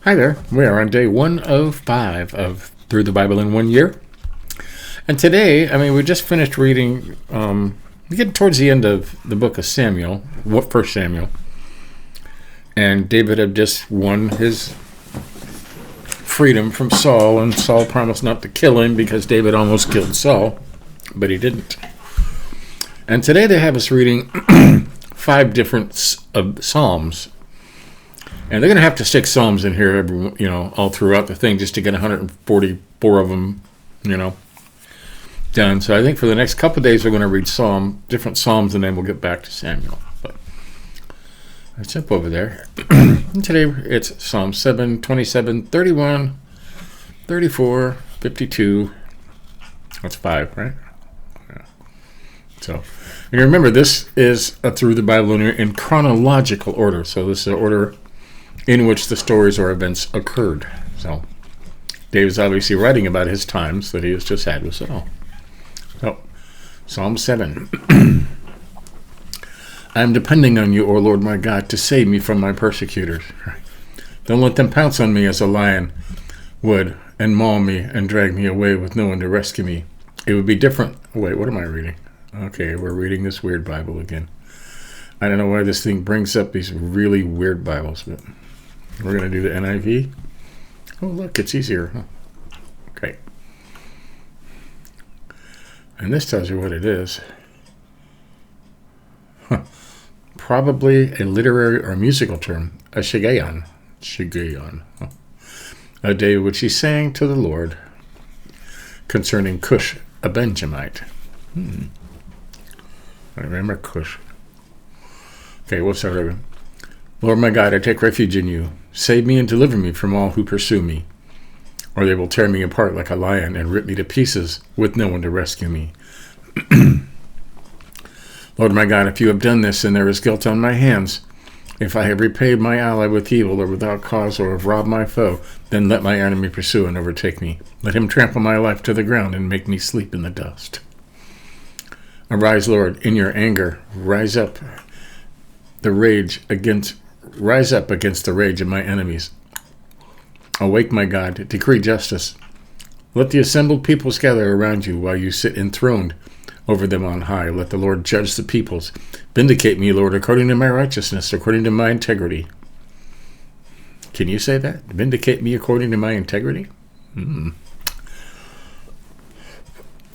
Hi there. We are on day 105 of Through the Bible in 1 Year. And today, we just finished reading, we get towards the end of the book of Samuel, 1 Samuel. And David had just won his freedom from Saul, and Saul promised not to kill him because David almost killed Saul, but he didn't. And today they have us reading 5 different Psalms. And they're going to have to stick Psalms in here, all throughout the thing just to get 144 of them, done. So I think for the next couple of days we're going to read different Psalms, and then we'll get back to Samuel. But let's jump over there. And today it's Psalm 7, 27, 31, 34, 52. That's 5, right? Yeah. So, and remember, this is Through the Bible in chronological order. So this is an order in which the stories or events occurred. So David's obviously writing about his times that he has just had with Saul. So, Psalm 7. I am depending on you, O Lord my God, to save me from my persecutors. Don't let them pounce on me as a lion would and maul me and drag me away with no one to rescue me. It would be different. Wait, what am I reading? Okay, we're reading this weird Bible again. I don't know why this thing brings up these really weird Bibles, but we're going to do the NIV. Oh, look, it's easier. Huh? Okay. And this tells you what it is. Probably a literary or musical term, a shigayon. Shigayon. Huh? A day which he sang to the Lord concerning Cush, a Benjamite. I remember Cush. Okay, we'll start over. Lord my God, I take refuge in you. Save me and deliver me from all who pursue me, or they will tear me apart like a lion and rip me to pieces with no one to rescue me. Lord my God, if you have done this and there is guilt on my hands, if I have repaid my ally with evil or without cause or have robbed my foe, then let my enemy pursue and overtake me. Let him trample my life to the ground and make me sleep in the dust. Arise, Lord, in your anger. Rise up against the rage of my enemies. Awake, my God, decree justice. Let the assembled peoples gather around you while you sit enthroned over them on high. Let the Lord judge the peoples. Vindicate me, Lord, according to my righteousness, according to my integrity. Can you say that? Vindicate me according to my integrity?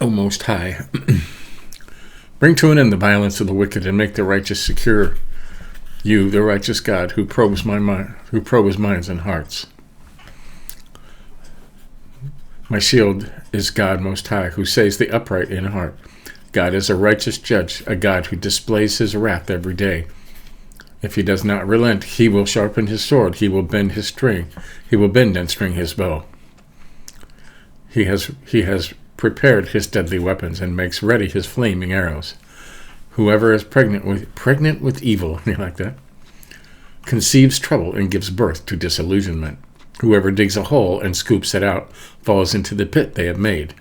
O Most High. Bring to an end the violence of the wicked and make the righteous secure. You, the righteous God, who probes minds and hearts. My shield is God Most High, who saves the upright in heart. God is a righteous judge, a God who displays his wrath every day. If he does not relent, he will sharpen his sword. He will bend and string his bow. He has prepared his deadly weapons and makes ready his flaming arrows. Whoever is pregnant with evil, you like that, conceives trouble and gives birth to disillusionment. Whoever digs a hole and scoops it out falls into the pit they have made.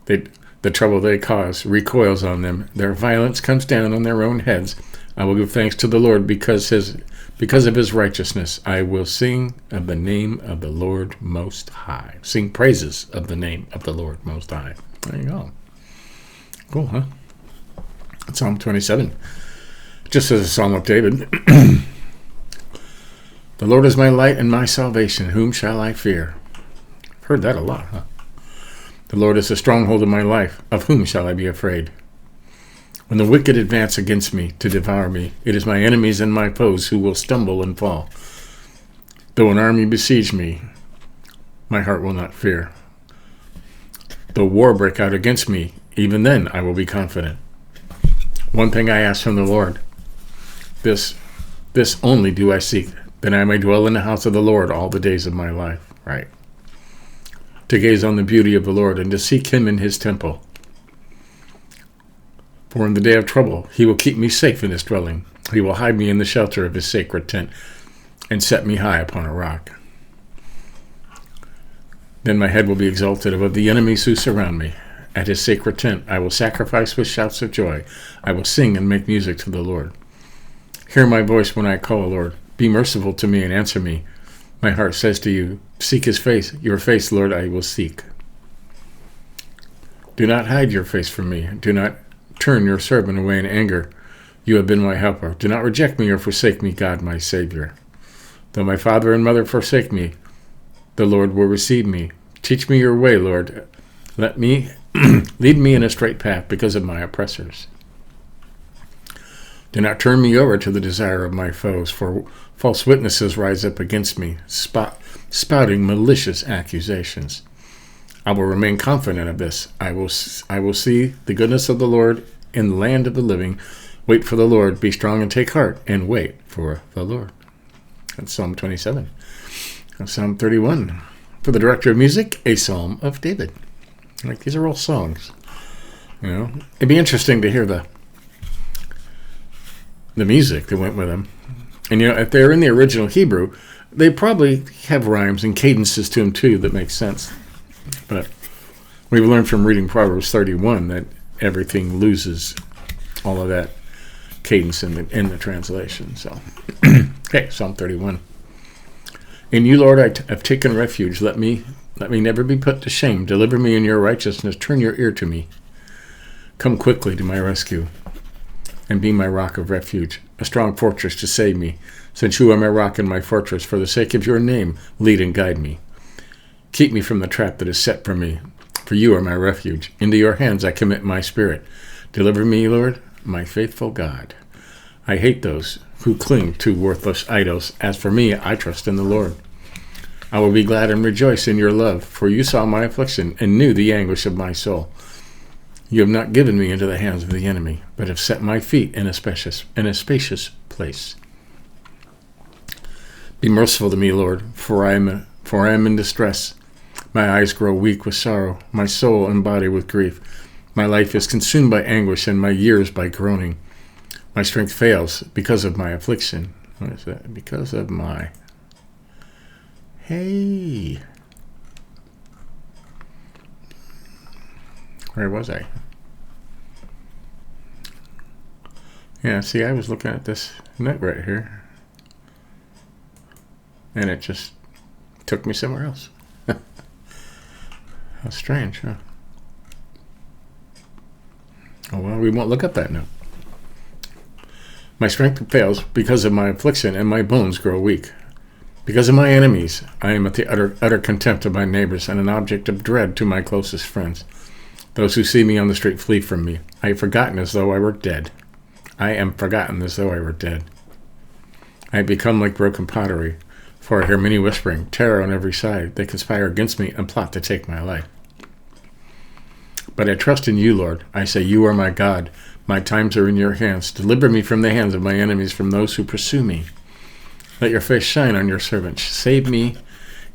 The trouble they cause recoils on them. Their violence comes down on their own heads. I will give thanks to the Lord because of his righteousness. I will sing of the name of the Lord Most High. Sing praises of the name of the Lord Most High. There you go. Cool, huh? Psalm 27. Just as a psalm of David. The Lord is my light and my salvation. Whom shall I fear? I've heard that a lot, huh? The Lord is the stronghold of my life. Of whom shall I be afraid? When the wicked advance against me to devour me, it is my enemies and my foes who will stumble and fall. Though an army besiege me, my heart will not fear. Though war break out against me, even then I will be confident. One thing I ask from the Lord, this only do I seek, that I may dwell in the house of the Lord all the days of my life. Right. To gaze on the beauty of the Lord and to seek him in his temple. For in the day of trouble, he will keep me safe in his dwelling. He will hide me in the shelter of his sacred tent and set me high upon a rock. Then my head will be exalted above the enemies who surround me. At his sacred tent, I will sacrifice with shouts of joy. I will sing and make music to the Lord. Hear my voice when I call, Lord. Be merciful to me and answer me. My heart says to you, seek his face. Your face, Lord, I will seek. Do not hide your face from me. Do not turn your servant away in anger. You have been my helper. Do not reject me or forsake me, God, my Savior. Though my father and mother forsake me, the Lord will receive me. Teach me your way, Lord. Let me lead me in a straight path because of my oppressors. Do not turn me over to the desire of my foes, for false witnesses rise up against me, spouting malicious accusations. I will remain confident of this. I will see the goodness of the Lord in the land of the living. Wait for the Lord. Be strong and take heart, and wait for the Lord. That's Psalm 27. And Psalm 31. For the director of music, a Psalm of David. Like, these are all songs. You know, it'd be interesting to hear the music that went with them. And, you know, if they're in the original Hebrew, they probably have rhymes and cadences to them, too, that make sense. But we've learned from reading Proverbs 31 that everything loses all of that cadence in the translation. So, okay, Psalm 31. In you, Lord, I have taken refuge. Let me never be put to shame. Deliver me in your righteousness. Turn your ear to me. Come quickly to my rescue and be my rock of refuge, a strong fortress to save me. Since you are my rock and my fortress, for the sake of your name, lead and guide me. Keep me from the trap that is set for me, for you are my refuge. Into your hands I commit my spirit. Deliver me, Lord, my faithful God. I hate those who cling to worthless idols. As for me, I trust in the Lord. I will be glad and rejoice in your love, for you saw my affliction and knew the anguish of my soul. You have not given me into the hands of the enemy, but have set my feet in a spacious place. Be merciful to me, Lord, for I am in distress. My eyes grow weak with sorrow, my soul and body with grief. My life is consumed by anguish, and my years by groaning. My strength fails because of my affliction. What is that? Because of my... Hey! Where was I? Yeah, see, I was looking at this note right here, and it just took me somewhere else. How strange, huh? Oh, well, we won't look up that note. My strength fails because of my affliction, and my bones grow weak. Because of my enemies, I am at the utter contempt of my neighbors, and an object of dread to my closest friends. Those who see me on the street flee from me. I have forgotten as though I were dead. I am forgotten as though I were dead. I have become like broken pottery, for I hear many whispering, terror on every side. They conspire against me and plot to take my life. But I trust in you, Lord. I say, you are my God. My times are in your hands. Deliver me from the hands of my enemies, from those who pursue me. Let your face shine on your servant. Save me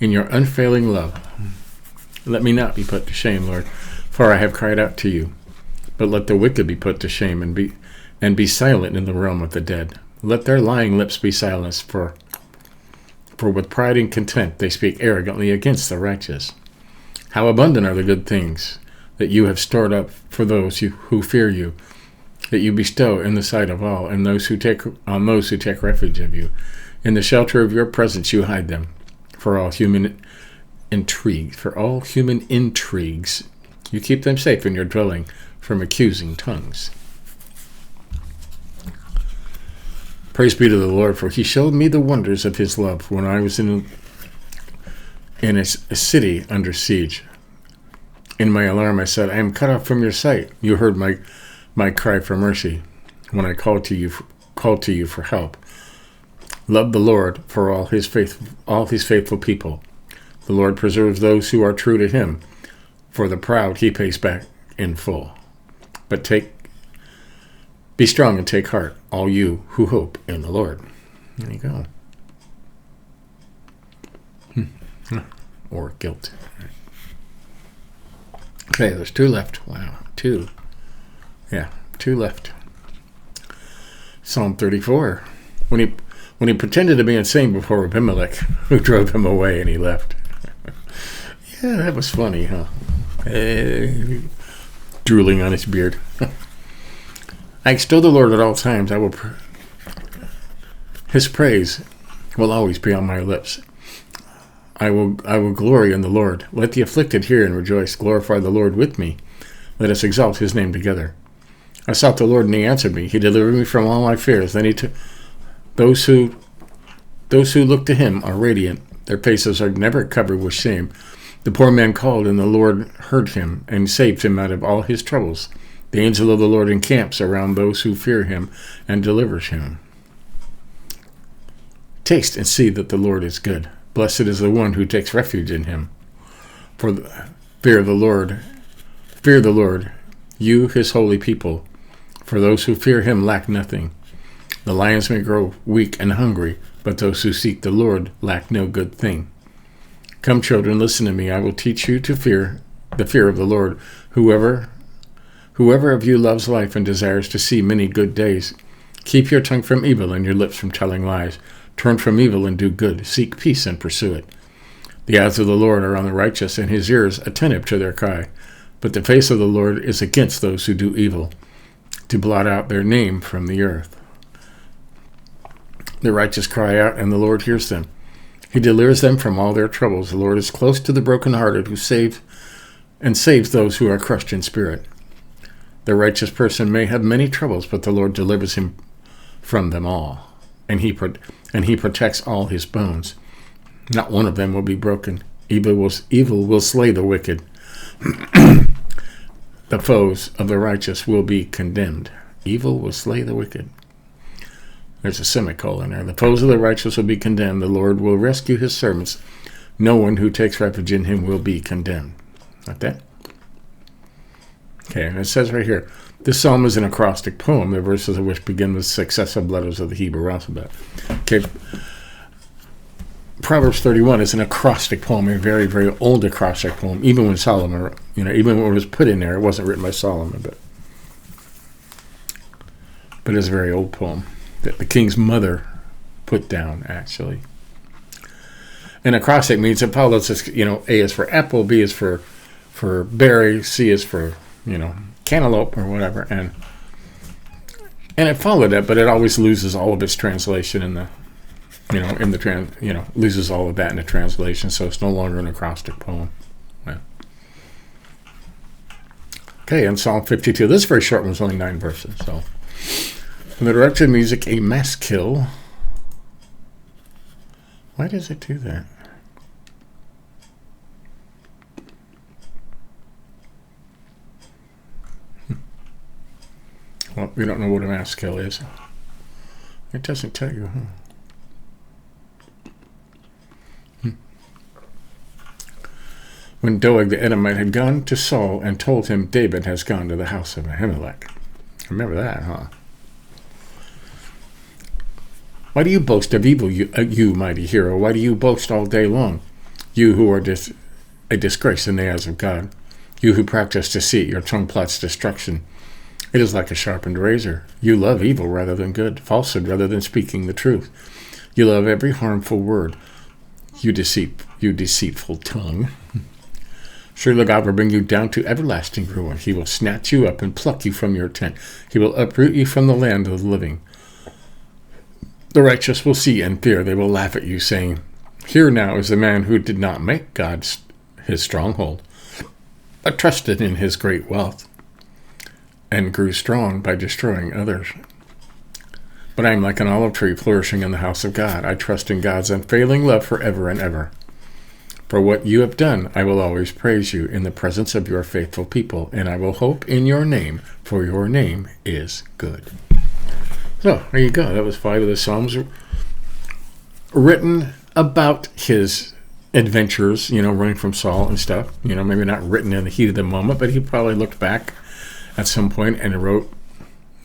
in your unfailing love. Let me not be put to shame, Lord, for I have cried out to you. But let the wicked be put to shame and be silent in the realm of the dead. Let their lying lips be silenced, for with pride and contempt they speak arrogantly against the righteous. How abundant are the good things that you have stored up for those who fear you, that you bestow in the sight of all, and those who take refuge of you. In the shelter of your presence you hide them. For all human intrigues, you keep them safe in your dwelling from accusing tongues. Praise be to the Lord, for he showed me the wonders of his love when I was in a city under siege. In my alarm I said, I am cut off from your sight. You heard my cry for mercy when I called to you for help. Love the Lord for all his faithful people. The Lord preserves those who are true to him. For the proud he pays back in full. But be strong and take heart, all you who hope in the Lord. There you go. Or guilt. Okay, there's 2 left. Wow, 2. Yeah, 2 left. Psalm 34. When he pretended to be insane before Abimelech, who drove him away and he left. Yeah, that was funny, huh? Drooling on his beard. I extol the Lord at all times. His praise will always be on my lips. I will glory in the Lord. Let the afflicted hear and rejoice. Glorify the Lord with me. Let us exalt his name together. I sought the Lord, and he answered me. He delivered me from all my fears. Then he took those who look to him are radiant. Their faces are never covered with shame. The poor man called, and the Lord heard him and saved him out of all his troubles. The angel of the Lord encamps around those who fear him and delivers him. Taste and see that the Lord is good. Blessed is the one who takes refuge in him. Fear the Lord, you his holy people. For those who fear him lack nothing. The lions may grow weak and hungry, but those who seek the Lord lack no good thing. Come, children, listen to me. I will teach you to fear the fear of the Lord. Whoever of you loves life and desires to see many good days, keep your tongue from evil and your lips from telling lies. Turn from evil and do good. Seek peace and pursue it. The eyes of the Lord are on the righteous, and his ears attentive to their cry. But the face of the Lord is against those who do evil, to blot out their name from the earth. The righteous cry out, and the Lord hears them. He delivers them from all their troubles. The Lord is close to the brokenhearted, who saves those who are crushed in spirit. The righteous person may have many troubles, but the Lord delivers him from them all, and he protects all his bones. Not one of them will be broken. Evil will slay the wicked. The foes of the righteous will be condemned. Evil will slay the wicked. There's a semicolon there. The foes of the righteous will be condemned. The Lord will rescue his servants. No one who takes refuge in him will be condemned. Like that? Okay, and it says right here, this psalm is an acrostic poem, the verses of which begin with successive letters of the Hebrew alphabet. Okay, Proverbs 31 is an acrostic poem, a very, very old acrostic poem. Even when Solomon, even when it was put in there, it wasn't written by Solomon, but it's a very old poem that the king's mother put down, actually. An acrostic means it follows this, A is for apple, B is for berry, C is for, cantaloupe or whatever, and it followed it, but it always loses all of its translation in the, loses all of that in the translation, so it's no longer an acrostic poem. Yeah. Okay, and Psalm 52, this very short one was only 9 verses, so. In the director of music, a mass kill. Why does it do that? Well, we don't know what a mass kill is. It doesn't tell you, When Doeg the Edomite had gone to Saul and told him, David has gone to the house of Ahimelech. Remember that, huh? Why do you boast of evil, you mighty hero? Why do you boast all day long? You who are a disgrace in the eyes of God. You who practice deceit, your tongue plots destruction. It is like a sharpened razor. You love evil rather than good, falsehood rather than speaking the truth. You love every harmful word. You deceitful tongue. Surely God will bring you down to everlasting ruin. He will snatch you up and pluck you from your tent. He will uproot you from the land of the living. The righteous will see and fear. They will laugh at you, saying, Here now is the man who did not make God his stronghold, but trusted in his great wealth, and grew strong by destroying others. But I am like an olive tree flourishing in the house of God. I trust in God's unfailing love forever and ever. For what you have done, I will always praise you in the presence of your faithful people, and I will hope in your name, for your name is good. So, there you go. That was 5 of the Psalms written about his adventures, running from Saul and stuff. Maybe not written in the heat of the moment, but he probably looked back at some point and wrote,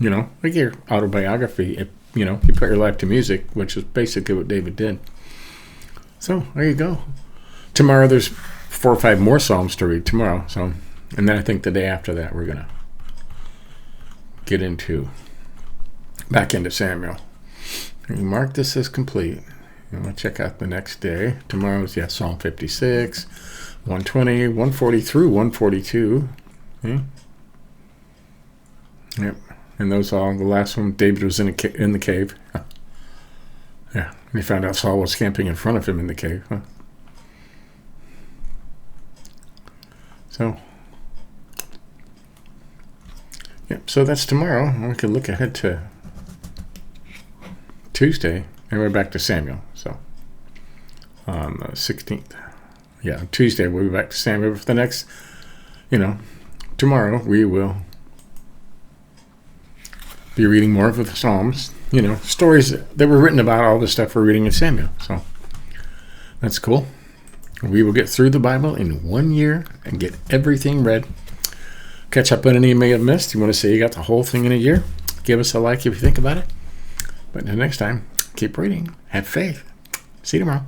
like your autobiography. If, you put your life to music, which is basically what David did. So, there you go. Tomorrow there's 4 or 5 more Psalms to read tomorrow. So, and then I think the day after that we're going to get back into Samuel. And mark this as complete. We'll check out the next day. Tomorrow's, Psalm 56, 120, 140 through 142. Okay. Yep. And those all, the last one, David was in the cave. Huh. Yeah. And he found out Saul was camping in front of him in the cave. Huh. So, yep. So that's tomorrow. We can look ahead to Tuesday, and we're back to Samuel. So on the 16th. Yeah, Tuesday we'll be back to Samuel. For the next, tomorrow we will be reading more of the Psalms. Stories that were written about all the stuff we're reading in Samuel. So that's cool. We will get through the Bible in 1 year and get everything read. Catch up on any you may have missed. You want to say you got the whole thing in a year? Give us a like if you think about it. But until next time, keep reading. Have faith. See you tomorrow.